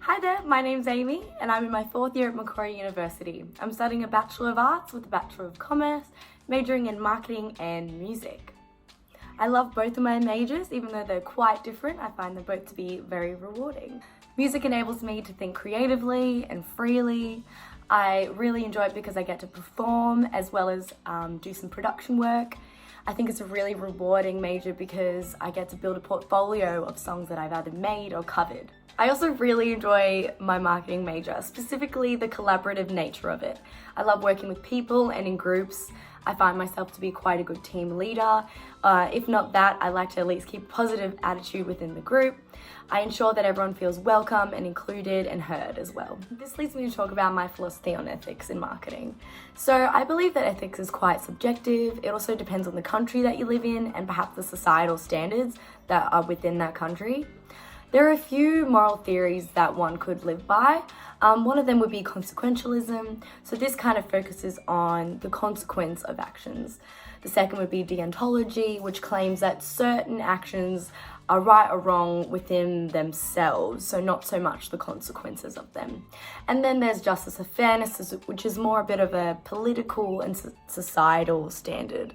Hi there, my name's Amy and I'm in my 4th year at Macquarie University. I'm studying a Bachelor of Arts with a Bachelor of Commerce, majoring in marketing and music. I love both of my majors, even though they're quite different. I find them both to be very rewarding. Music enables me to think creatively and freely. I really enjoy it because I get to perform as well as do some production work. I think it's a really rewarding major because I get to build a portfolio of songs that I've either made or covered. I also really enjoy my marketing major, specifically the collaborative nature of it. I love working with people and in groups. I find myself to be quite a good team leader. If not that, I like to at least keep a positive attitude within the group. I ensure that everyone feels welcome and included and heard as well. This leads me to talk about my philosophy on ethics in marketing. So I believe that ethics is quite subjective. It also depends on the country that you live in and perhaps the societal standards that are within that country. There are a few moral theories that one could live by. One of them would be consequentialism. So this kind of focuses on the consequence of actions. The second would be deontology, which claims that certain actions are right or wrong within themselves, so not so much the consequences of them. And then there's justice of fairness, which is more a bit of a political and societal standard.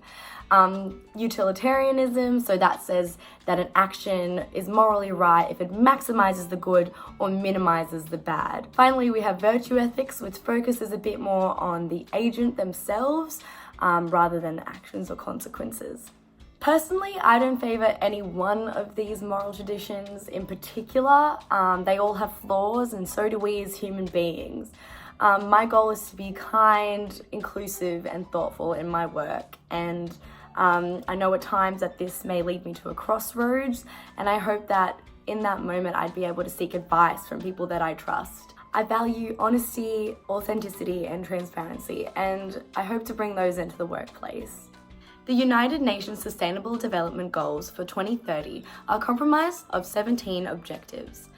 Utilitarianism, so that says that an action is morally right if it maximizes the good or minimizes the bad. Finally, we have virtue ethics, which focuses a bit more on the agent themselves rather than the actions or consequences. Personally, I don't favour any one of these moral traditions in particular. They all have flaws, and so do we as human beings. My goal is to be kind, inclusive and thoughtful in my work, and I know at times that this may lead me to a crossroads, and I hope that in that moment I'd be able to seek advice from people that I trust. I value honesty, authenticity and transparency, and I hope to bring those into the workplace. The United Nations Sustainable Development Goals for 2030 are comprised of 17 objectives,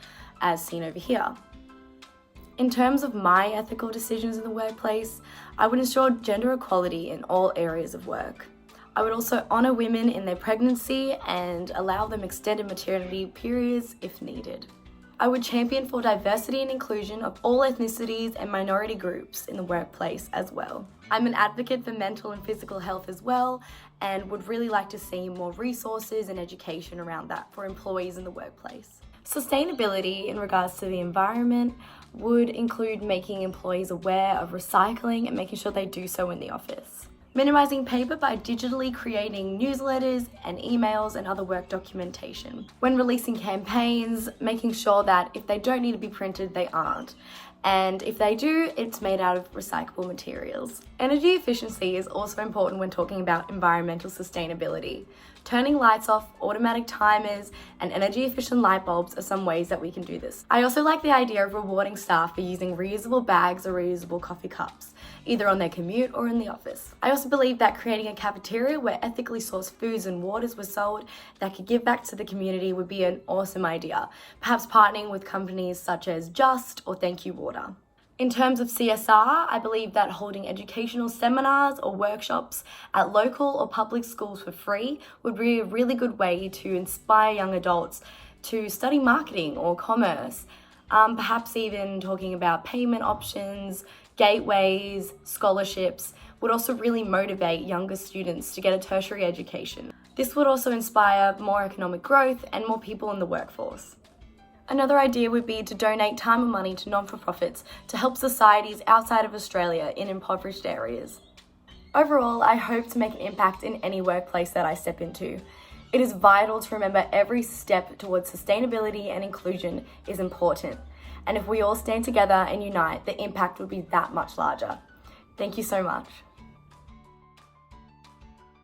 as seen over here. In terms of my ethical decisions in the workplace, I would ensure gender equality in all areas of work. I would also honour women in their pregnancy and allow them extended maternity periods if needed. I would champion for diversity and inclusion of all ethnicities and minority groups in the workplace as well. I'm an advocate for mental and physical health as well, and would really like to see more resources and education around that for employees in the workplace. Sustainability in regards to the environment would include making employees aware of recycling and making sure they do so in the office. Minimizing paper by digitally creating newsletters and emails and other work documentation. When releasing campaigns, making sure that if they don't need to be printed, they aren't. And if they do, it's made out of recyclable materials. Energy efficiency is also important when talking about environmental sustainability. Turning lights off, automatic timers, and energy efficient light bulbs are some ways that we can do this. I also like the idea of rewarding staff for using reusable bags or reusable coffee cups, either on their commute or in the office. I also believe that creating a cafeteria where ethically sourced foods and waters were sold that could give back to the community would be an awesome idea, perhaps partnering with companies such as Just or Thank You Water. In terms of CSR, I believe that holding educational seminars or workshops at local or public schools for free would be a really good way to inspire young adults to study marketing or commerce, perhaps even talking about payment options, gateways, scholarships would also really motivate younger students to get a tertiary education. This would also inspire more economic growth and more people in the workforce. Another idea would be to donate time and money to non-for-profits to help societies outside of Australia in impoverished areas. Overall, I hope to make an impact in any workplace that I step into. It is vital to remember every step towards sustainability and inclusion is important. And if we all stand together and unite, the impact would be that much larger. Thank you so much.